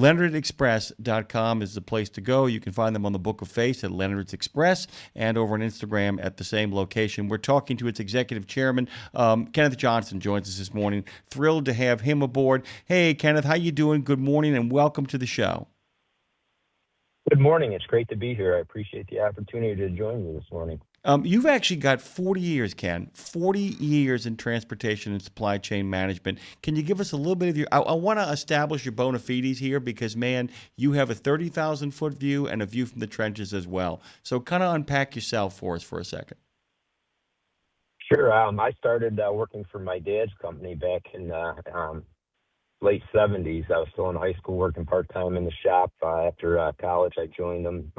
LeonardExpress.com is the place to go. You can find them on the Book of Face at Leonard's Express and over on Instagram at the same location. We're talking to its executive chairman, Kenneth Johnson, joins us this morning. Thrilled to have him aboard. Hey, Kenneth, how you doing? Good morning and welcome to the show. Good morning. It's great to be here. I appreciate the opportunity to join you this morning. You've actually got 40 years, Ken, 40 years in transportation and supply chain management. Can you give us a little bit of your, I want to establish your bona fides here because, man, you have a 30,000-foot view and a view from the trenches as well. So kind of unpack yourself for us for a second. Sure. I started working for my dad's company back in late 70s. I was still in high school working part-time in the shop. After college, I joined them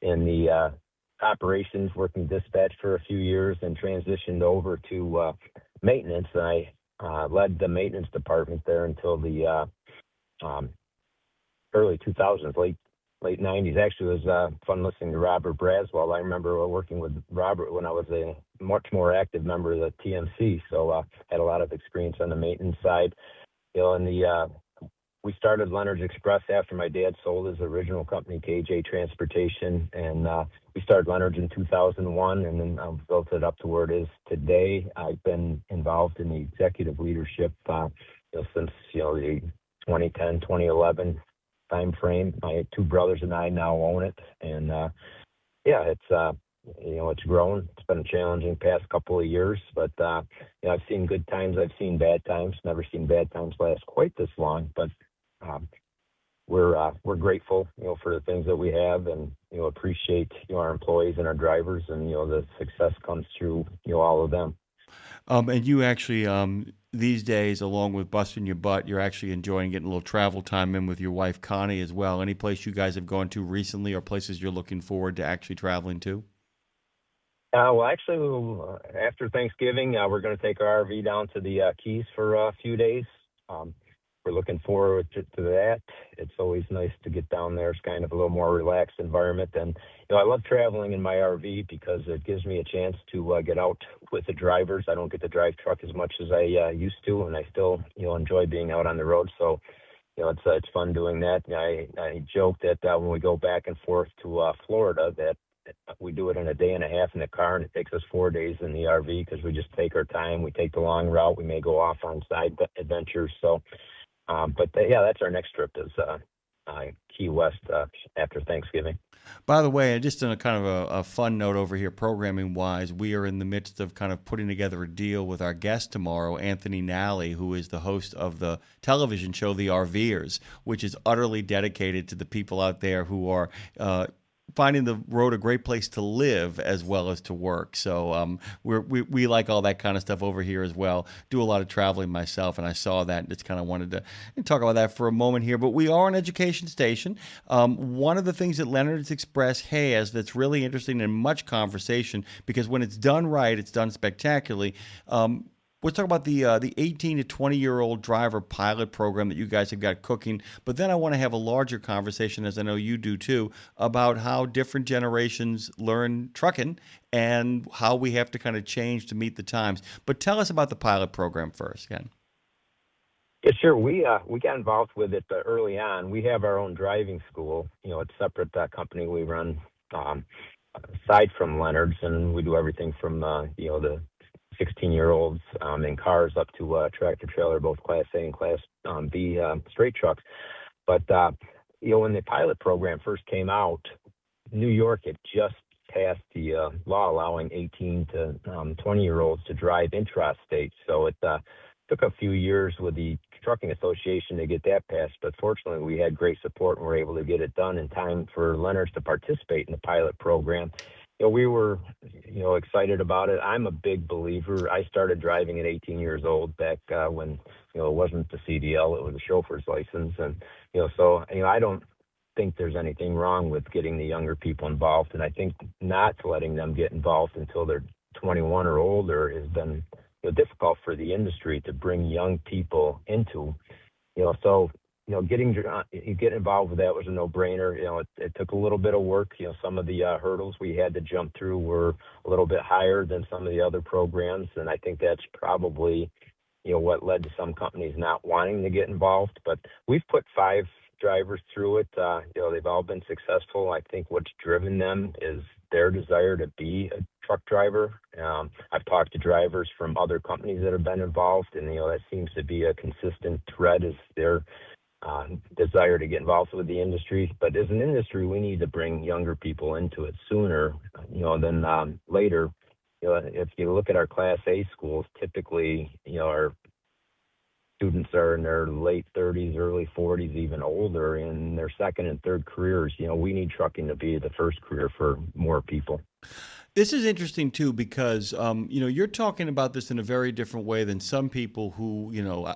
in the operations, working dispatch for a few years, and transitioned over to maintenance. And I led the maintenance department there until the early 2000s, late 90s. Actually, it was fun listening to Robert Braswell. I remember working with Robert when I was a much more active member of the TMC, so had a lot of experience on the maintenance side. And we started Leonard's Express after my dad sold his original company, KJ Transportation, and we started Leonard's in 2001, and then built it up to where it is today. I've been involved in the executive leadership since the 2010, 2011 time frame. My two brothers and I now own it, and it's grown. It's been a challenging past couple of years, but I've seen good times. I've seen bad times. Never seen bad times last quite this long, but we're grateful, for the things that we have, and appreciate our employees and our drivers, and the success comes through all of them. And you actually these days, along with busting your butt, you're actually enjoying getting a little travel time in with your wife Connie as well. Any place you guys have gone to recently, or places you're looking forward to actually traveling to? After Thanksgiving, we're going to take our RV down to the Keys for a few days. We're looking forward to that. It's always nice to get down there. It's kind of a little more relaxed environment. And, I love traveling in my RV because it gives me a chance to get out with the drivers. I don't get to drive truck as much as I used to, and I still, enjoy being out on the road. So, it's fun doing that. I joke that when we go back and forth to Florida, that we do it in a day and a half in the car, and it takes us 4 days in the RV because we just take our time. We take the long route. We may go off on side adventures. So, that's our next trip is Key West after Thanksgiving. By the way, just on a kind of a fun note over here, programming-wise, we are in the midst of kind of putting together a deal with our guest tomorrow, Anthony Nally, who is the host of the television show The RVers, which is utterly dedicated to the people out there who are finding the road a great place to live as well as to work. So we like all that kind of stuff over here as well. Do a lot of traveling myself, and I saw that and just kind of wanted to talk about that for a moment here. But we are an education station. One of the things that Leonard's Express has that's really interesting and much conversation, because when it's done right, it's done spectacularly. Let's talk about the 18 to 20-year-old driver pilot program that you guys have got cooking. But then I want to have a larger conversation, as I know you do too, about how different generations learn trucking and how we have to kind of change to meet the times. But tell us about the pilot program first, Ken. Yeah, sure. We got involved with it early on. We have our own driving school. It's a separate company we run aside from Leonard's, and we do everything from the 16-year-olds in cars up to tractor trailer, both Class A and Class B straight trucks. But, when the pilot program first came out, New York had just passed the law allowing 18 to 20-year-olds to drive intrastate. So it took a few years with the Trucking Association to get that passed. But fortunately, we had great support and were able to get it done in time for Leonard's to participate in the pilot program. We were, excited about it. I'm a big believer. I started driving at 18 years old back when, it wasn't the CDL, it was a chauffeur's license. And, I don't think there's anything wrong with getting the younger people involved. And I think not letting them get involved until they're 21 or older has been difficult for the industry to bring young people into, getting involved with that was a no-brainer. It took a little bit of work. Some of the hurdles we had to jump through were a little bit higher than some of the other programs, and I think that's probably, what led to some companies not wanting to get involved. But we've put 5 drivers through it. They've all been successful. I think what's driven them is their desire to be a truck driver. I've talked to drivers from other companies that have been involved, and that seems to be a consistent thread is their desire to get involved with the industry. But as an industry, we need to bring younger people into it sooner, than later. If you look at our Class A schools, typically, our students are in their late 30s, early 40s, even older, in their second and third careers. We need trucking to be the first career for more people. This is interesting too because you're talking about this in a very different way than some people who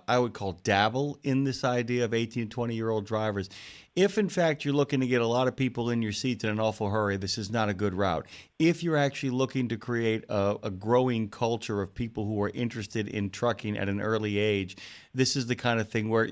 I would call dabble in this idea of 18 to 20-year-old drivers. If in fact you're looking to get a lot of people in your seats in an awful hurry, this is not a good route. If you're actually looking to create a growing culture of people who are interested in trucking at an early age, this is the kind of thing where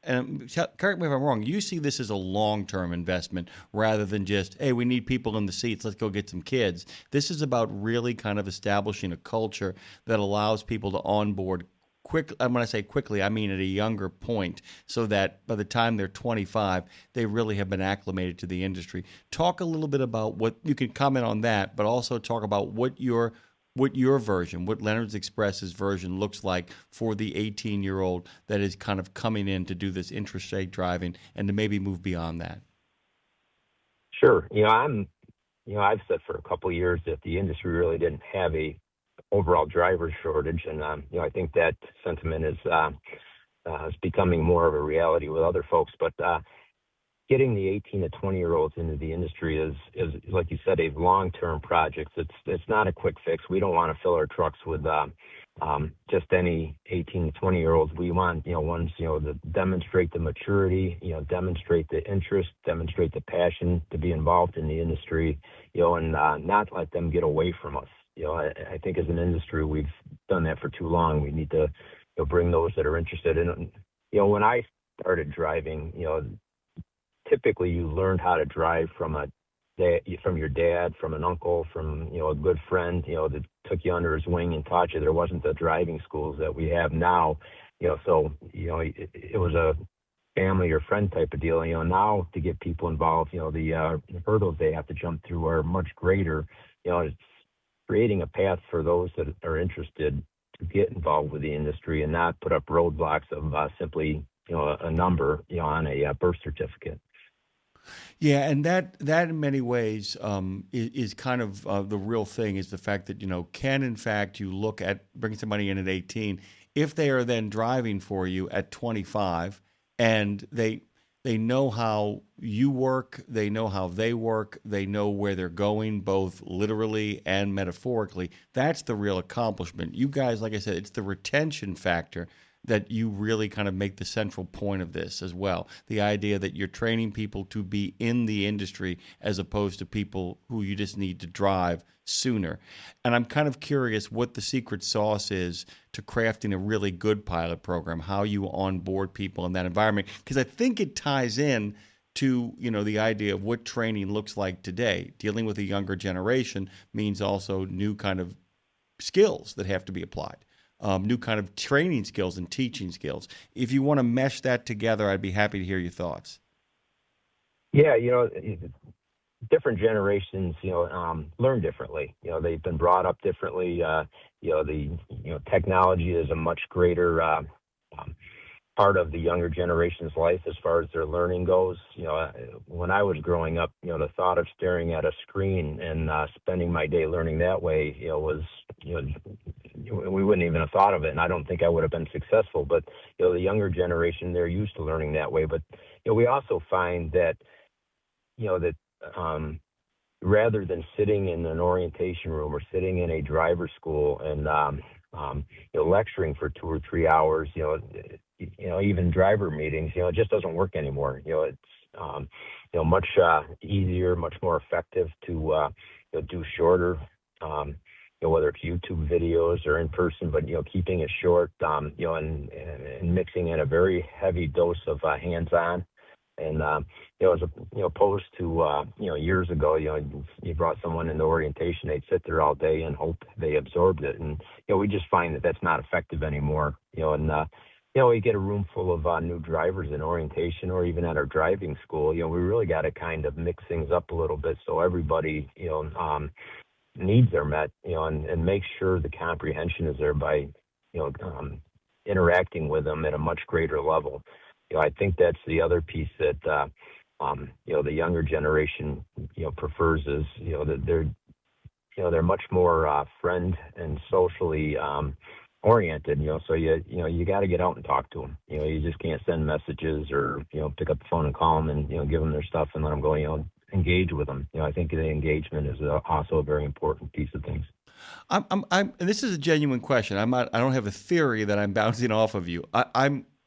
and correct me if I'm wrong, you see this as a long-term investment rather than just, hey, we need people in the seats, let's go get some kids. This is about really kind of establishing a culture that allows people to onboard quick. And when I say quickly, I mean at a younger point, so that by the time they're 25, they really have been acclimated to the industry. Talk a little bit about what you can comment on that, but also talk about what your version, what Leonard's Express's version looks like for the 18-year-old that is kind of coming in to do this interstate driving and to maybe move beyond that. Sure. I've said for a couple of years that the industry really didn't have a overall driver shortage, and I think that sentiment is becoming more of a reality with other folks. But getting the 18 to 20-year-olds into the industry is like you said, a long-term project. It's not a quick fix. We don't want to fill our trucks with just any 18 to 20-year-olds. We want ones to demonstrate the maturity, demonstrate the interest, demonstrate the passion to be involved in the industry, and not let them get away from us. I think as an industry we've done that for too long. We need to bring those that are interested in. When I started driving, typically you learned how to drive from your dad, from an uncle, from a good friend, that took you under his wing and taught you. There wasn't the driving schools that we have now, so it was a family or friend type of deal. Now to get people involved, the hurdles they have to jump through are much greater. It's creating a path for those that are interested to get involved with the industry and not put up roadblocks of simply a number on a birth certificate. Yeah, and that in many ways is kind of the real thing, is the fact that, can in fact you look at bringing somebody in at 18, if they are then driving for you at 25 and they know how you work, they know how they work, they know where they're going, both literally and metaphorically, that's the real accomplishment. You guys, like I said, it's the retention factor that you really kind of make the central point of this as well. The idea that you're training people to be in the industry as opposed to people who you just need to drive sooner. And I'm kind of curious what the secret sauce is to crafting a really good pilot program, how you onboard people in that environment, because I think it ties in to the idea of what training looks like today. Dealing with a younger generation means also new kind of skills that have to be applied. New kind of training skills and teaching skills. If you want to mesh that together, I'd be happy to hear your thoughts. Yeah, different generations, learn differently. They've been brought up differently. The technology is a much greater part of the younger generation's life as far as their learning goes. When I was growing up, the thought of staring at a screen and spending my day learning that way, was, we wouldn't even have thought of it, and I don't think I would have been successful. But the younger generation, they're used to learning that way. But we also find that rather than sitting in an orientation room or sitting in a driver school and lecturing for 2 or 3 hours, even driver meetings, it just doesn't work anymore. It's much easier, much more effective to do shorter, whether it's YouTube videos or in person, but keeping it short, and mixing in a very heavy dose of hands-on. And as opposed to years ago, you brought someone into orientation, they'd sit there all day and hope they absorbed it, and we just find that that's not effective anymore. And You get a room full of new drivers in orientation or even at our driving school. We really got to kind of mix things up a little bit so everybody, needs are met, and make sure the comprehension is there by, interacting with them at a much greater level. I think that's the other piece that, the younger generation, prefers is, that they're much more friend and socially oriented. So you got to get out and talk to them. You just can't send messages or pick up the phone and call them and give them their stuff and let them go. Engage with them. I think the engagement is also a very important piece of things. And this is a genuine question. I don't have a theory that I'm bouncing off of you.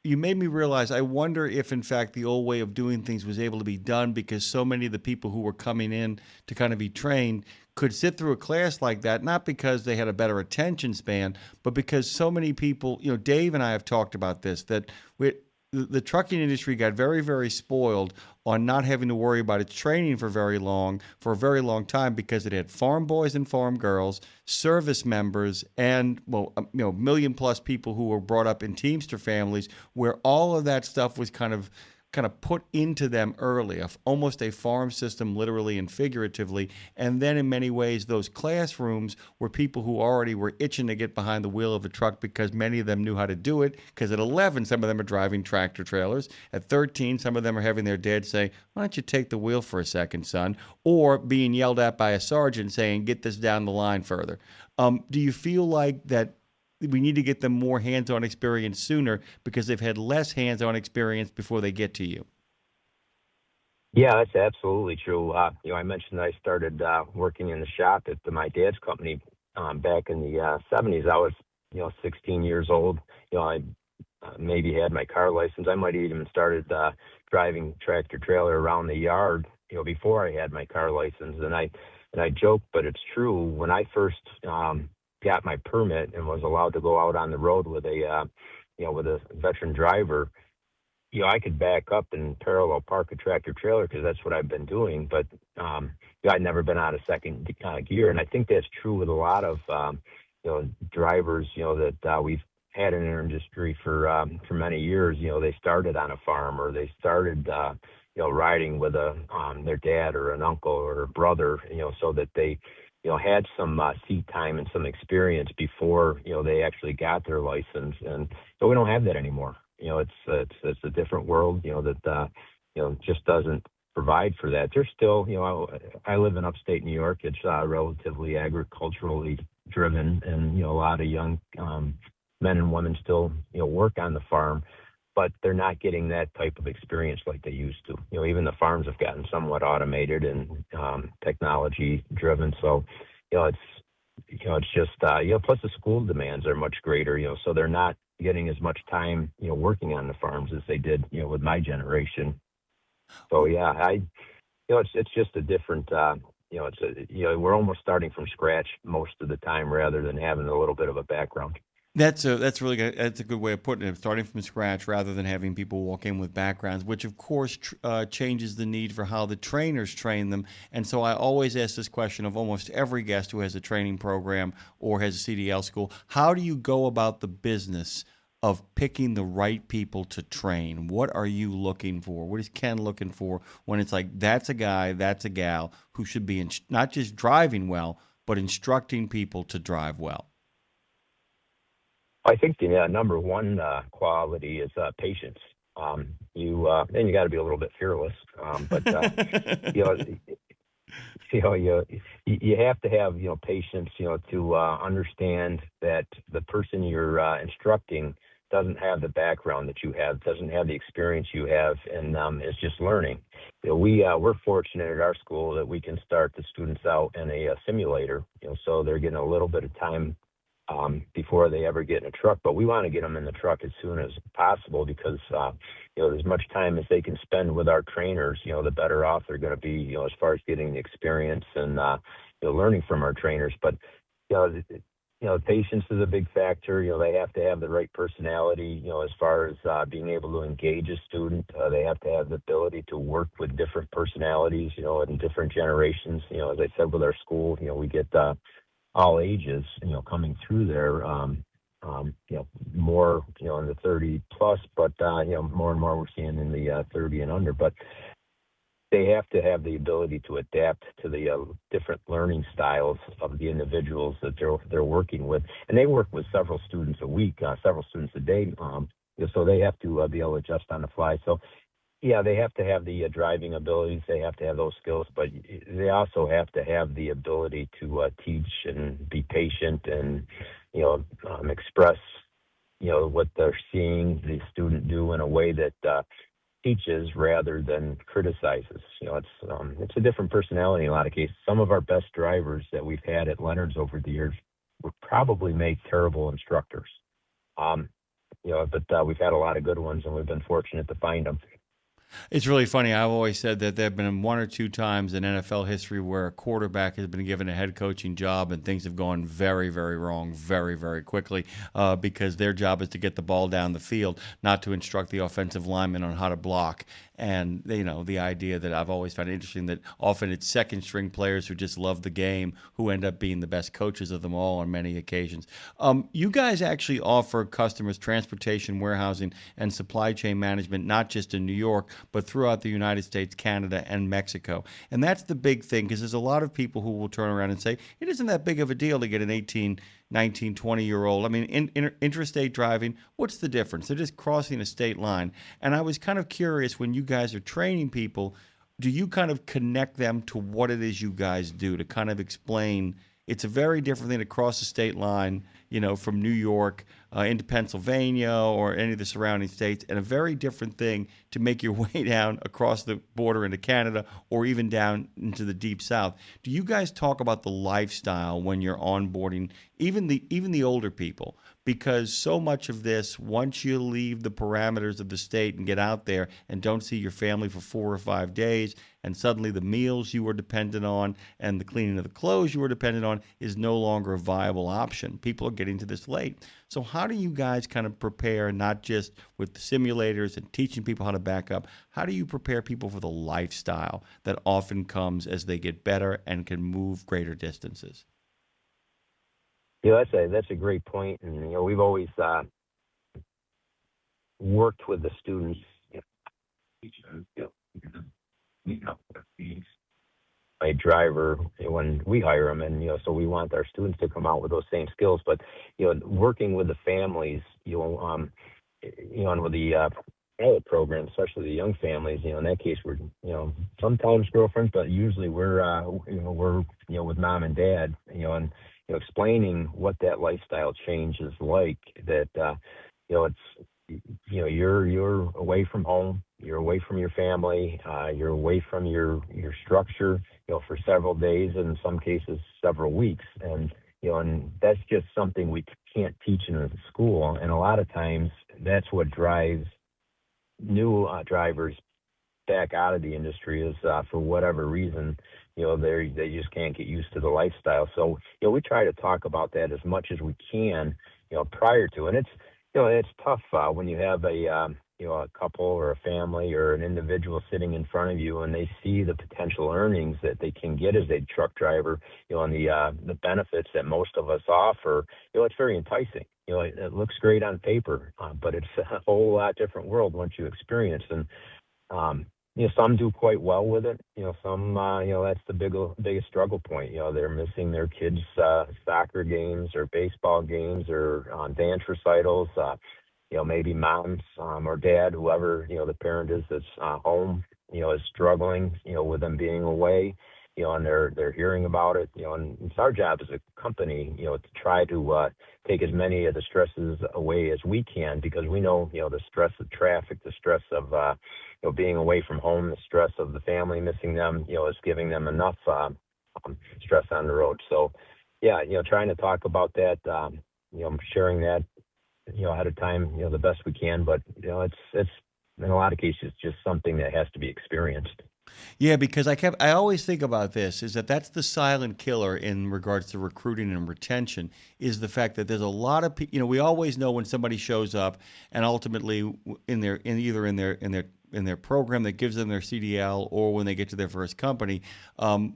You made me realize, I wonder if, in fact, the old way of doing things was able to be done because so many of the people who were coming in to kind of be trained could sit through a class like that, not because they had a better attention span, but because so many people, Dave and I have talked about this, that the trucking industry got very, very spoiled on not having to worry about its training for a very long time because it had farm boys and farm girls, service members, and million plus people who were brought up in Teamster families, where all of that stuff was kind of put into them early, almost a farm system, literally and figuratively. And then in many ways, those classrooms were people who already were itching to get behind the wheel of a truck because many of them knew how to do it. Because at 11, some of them are driving tractor trailers. At 13, some of them are having their dad say, "Why don't you take the wheel for a second, son?" Or being yelled at by a sergeant saying, "Get this down the line further." Do you feel like that we need to get them more hands-on experience sooner because they've had less hands-on experience before they get to you? Yeah, that's absolutely true. I mentioned that I started working in the shop at my dad's company back in the 70s. I was, 16 years old. I maybe had my car license. I might have even started driving tractor trailer around the yard, before I had my car license. And I joke, but it's true. When I first got my permit and was allowed to go out on the road with a veteran driver, I could back up and parallel park a tractor trailer because that's what I've been doing. But I'd never been out of second gear, and I think that's true with a lot of drivers. That we've had in our industry for many years. They started on a farm or they started riding with their dad or an uncle or a brother. So that they had some seat time and some experience before they actually got their license, and so we don't have that anymore. It's a different world, that just doesn't provide for that. There's still, I live in upstate New York. It's relatively agriculturally driven, and a lot of young men and women still work on the farm, but they're not getting that type of experience like they used to. Even the farms have gotten somewhat automated and technology driven. So, it's just plus the school demands are much greater. So they're not getting as much time working on the farms as they did with my generation. So yeah, it's just a different. We're almost starting from scratch most of the time rather than having a little bit of a background. That's really good. That's a good way of putting it. Starting from scratch rather than having people walk in with backgrounds, which of course changes the need for how the trainers train them. And so I always ask this question of almost every guest who has a training program or has a CDL school: how do you go about the business of picking the right people to train? What are you looking for? What is Ken looking for when it's like, that's a guy, that's a gal who should be not just driving well, but instructing people to drive well? I think the number one quality is patience. And you got to be a little bit fearless, but you know, you have to have patience, to understand that the person you're instructing doesn't have the background that you have, doesn't have the experience you have, and is just learning. We're fortunate at our school that we can start the students out in a simulator, so they're getting a little bit of time before they ever get in a truck. But we want to get them in the truck as soon as possible because as much time as they can spend with our trainers, the better off they're going to be, as far as getting the experience and learning from our trainers. But patience is a big factor. They have to have the right personality. As far as being able to engage a student, they have to have the ability to work with different personalities, and different generations. As I said, with our school, we get all ages, coming through there. more, in the 30 plus, but, more and more we're seeing in the 30 and under. But they have to have the ability to adapt to the different learning styles of the individuals that they're working with, and they work with several students a week, several students a day. So they have to be able to adjust on the fly. So yeah, they have to have the driving abilities. They have to have those skills, but they also have to have the ability to teach and be patient and express what they're seeing the student do in a way that teaches rather than criticizes. It's a different personality in a lot of cases. Some of our best drivers that we've had at Leonard's over the years would probably make terrible instructors. Um, but we've had a lot of good ones, and we've been fortunate to find them. It's really funny. I've always said that there have been one or two times in NFL history where a quarterback has been given a head coaching job and things have gone very, very wrong very, very quickly because their job is to get the ball down the field, not to instruct the offensive lineman on how to block. And, the idea that I've always found interesting that often it's second string players who just love the game who end up being the best coaches of them all on many occasions. You guys actually offer customers transportation, warehousing, and supply chain management, not just in New York, but throughout the United States, Canada, and Mexico. And that's the big thing because there's a lot of people who will turn around and say, it isn't that big of a deal to get an 18, 19, 20-year-old. I mean, interstate driving, what's the difference? They're just crossing a state line. And I was kind of curious, when you guys are training people, do you kind of connect them to what it is you guys do to kind of explain it's a very different thing to cross the state line, from New York into Pennsylvania or any of the surrounding states, and a very different thing to make your way down across the border into Canada or even down into the deep south. Do you guys talk about the lifestyle when you're onboarding even the older people? Because so much of this, once you leave the parameters of the state and get out there and don't see your family for 4 or 5 days, and suddenly the meals you were dependent on and the cleaning of the clothes you were dependent on is no longer a viable option. People are getting to this late. So how do you guys kind of prepare, not just with the simulators and teaching people how to back up, how do you prepare people for the lifestyle that often comes as they get better and can move greater distances? That's a great point, and we've always worked with the students. A driver when we hire them, and so we want our students to come out with those same skills. But working with the families, and with the pilot program, especially the young families, in that case we're sometimes girlfriends, but usually we're with mom and dad, and explaining what that lifestyle change is like. That it's you're away from home, you're away from your family, you're away from your structure, for several days, and in some cases several weeks, and that's just something we can't teach in a school. And a lot of times that's what drives new drivers back out of the industry is for whatever reason, they just can't get used to the lifestyle. So we try to talk about that as much as we can, prior to, and it's tough when you have a couple or a family or an individual sitting in front of you and they see the potential earnings that they can get as a truck driver, and the benefits that most of us offer. It's very enticing. It looks great on paper, but it's a whole lot different world once you experience. And some do quite well with it. Some that's the biggest struggle point. They're missing their kids' soccer games or baseball games or dance recitals. Maybe moms or dad, whoever the parent is that's home, is struggling, with them being away, and they're hearing about it, and it's our job as a company, to try to take as many of the stresses away as we can, because we know, the stress of traffic, the stress of being away from home, the stress of the family missing them, is giving them enough stress on the road. So, yeah, trying to talk about that, sharing that, ahead of time, the best we can. But it's in a lot of cases just something that has to be experienced. Yeah, because I always think about this is that's the silent killer in regards to recruiting and retention is the fact that there's a lot of people. We always know when somebody shows up and ultimately in their their program that gives them their CDL, or when they get to their first company,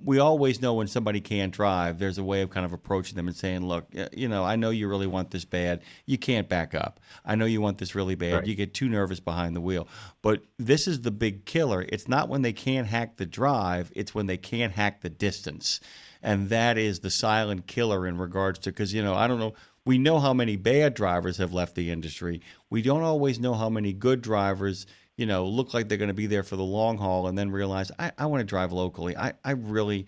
we always know when somebody can't drive. There's a way of kind of approaching them and saying, look, I know you really want this bad. You can't back up. I know you want this really bad. Right. You get too nervous behind the wheel. But this is the big killer. It's not when they can't hack the drive. It's when they can't hack the distance. And that is the silent killer in regards to, because, I don't know. We know how many bad drivers have left the industry. We don't always know how many good drivers, look like they're going to be there for the long haul and then realize, I want to drive locally. I really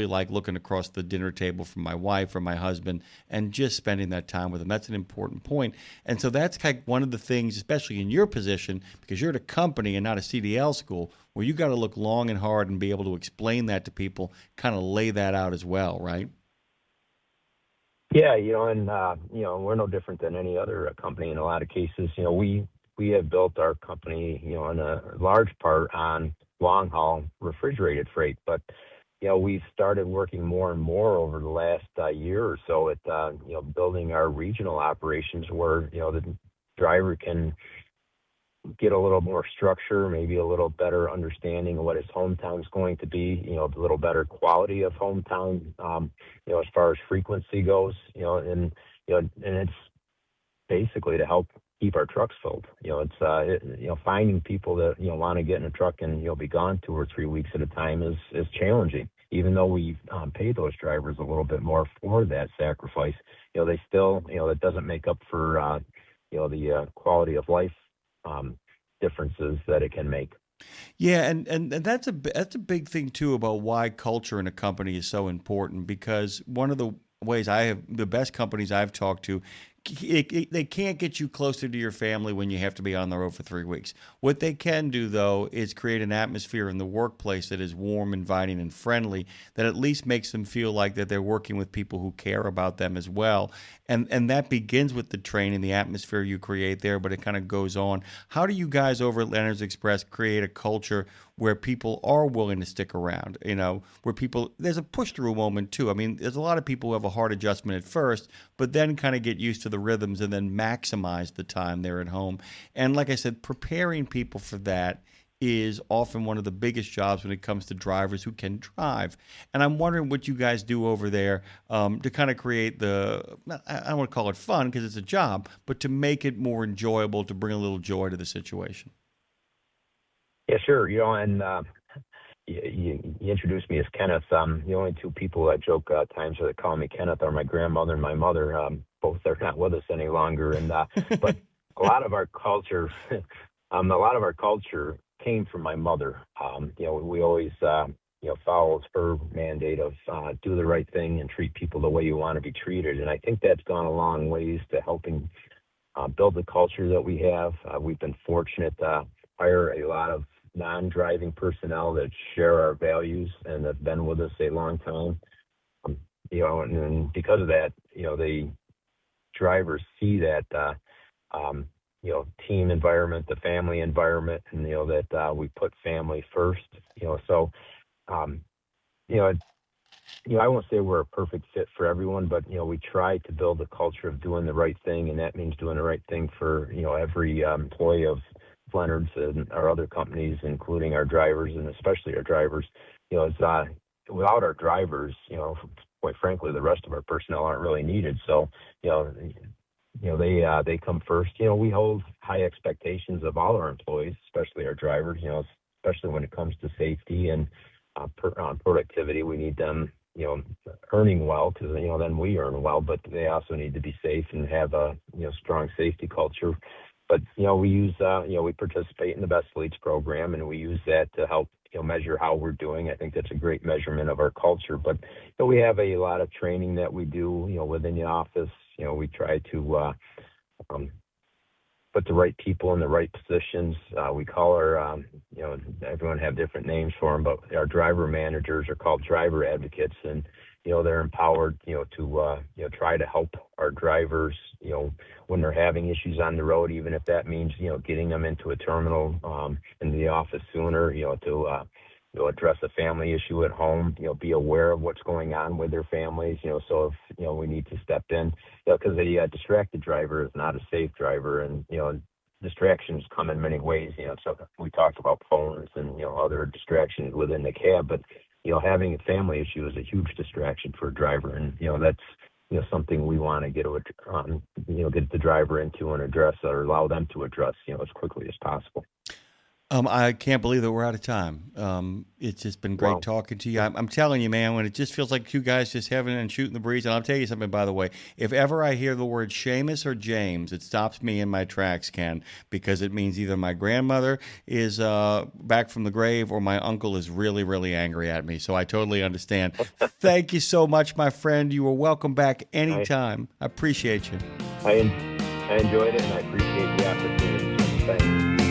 like looking across the dinner table from my wife or my husband and just spending that time with them. That's an important point. And so that's kind of one of the things, especially in your position, because you're at a company and not a CDL school, where you got to look long and hard and be able to explain that to people, kind of lay that out as well, right? Yeah, and we're no different than any other company in a lot of cases. We have built our company, in a large part on long haul refrigerated freight, but we've started working more and more over the last year or so at building our regional operations where the driver can get a little more structure, maybe a little better understanding of what his hometown is going to be, a little better quality of hometown, as far as frequency goes, and it's basically to help keep our trucks filled. Finding people that, want to get in a truck and, be gone 2 or 3 weeks at a time is challenging. Even though we pay those drivers a little bit more for that sacrifice, they still, that doesn't make up for, the quality of life differences that it can make. Yeah, and that's a big thing too about why culture in a company is so important, because one of the ways the best companies I've talked to, they can't get you closer to your family when you have to be on the road for 3 weeks. What they can do, though, is create an atmosphere in the workplace that is warm, inviting, and friendly, that at least makes them feel like that they're working with people who care about them as well. And that begins with the training, the atmosphere you create there, but it kind of goes on. How do you guys over at Leonard's Express create a culture where people are willing to stick around, where there's a push-through moment too. I mean, there's a lot of people who have a hard adjustment at first, but then kind of get used to the rhythms and then maximize the time they're at home. And like I said, preparing people for that is often one of the biggest jobs when it comes to drivers who can drive. And I'm wondering what you guys do over there to kind of create I don't want to call it fun because it's a job, but to make it more enjoyable, to bring a little joy to the situation. Yeah, sure. And you introduced me as Kenneth. The only two people I joke times that call me Kenneth are my grandmother and my mother. Both are not with us any longer. And but a lot of our culture, came from my mother. We always followed her mandate of do the right thing and treat people the way you want to be treated. And I think that's gone a long ways to helping build the culture that we have. We've been fortunate to hire a lot of non-driving personnel that share our values and have been with us a long time. And because of that, the drivers see that, team environment, the family environment, and, that we put family first, so, I won't say we're a perfect fit for everyone, but, we try to build a culture of doing the right thing. And that means doing the right thing for, every employee of Leonard's and our other companies, including our drivers and especially our drivers. Without our drivers, quite frankly, the rest of our personnel aren't really needed. So, they come first. We hold high expectations of all our employees, especially our drivers. Especially when it comes to safety and productivity. We need them, earning well because then we earn well. But they also need to be safe and have a strong safety culture. But we use we participate in the Best Fleets program, and we use that to help measure how we're doing. I think that's a great measurement of our culture. But we have a lot of training that we do within the office. We try to put the right people in the right positions. We call our everyone have different names for them, but our driver managers are called driver advocates, and they're empowered to try to help our drivers when they're having issues on the road, even if that means getting them into a terminal in the office sooner, to address a family issue at home, be aware of what's going on with their families, so if we need to step in, because a distracted driver is not a safe driver. And distractions come in many ways. So we talked about phones and other distractions within the cab, but having a family issue is a huge distraction for a driver, and that's something we want to get the driver into and address, or allow them to address as quickly as possible. I can't believe that we're out of time. It's just been great Wow. talking to you. I'm telling you, man, when it just feels like you guys just having and shooting the breeze. And I'll tell you something, by the way. If ever I hear the word Seamus or James, it stops me in my tracks, Ken, because it means either my grandmother is back from the grave or my uncle is really, really angry at me. So I totally understand. Thank you so much, my friend. You are welcome back anytime. I appreciate you. I enjoyed it, and I appreciate the opportunity. Thanks.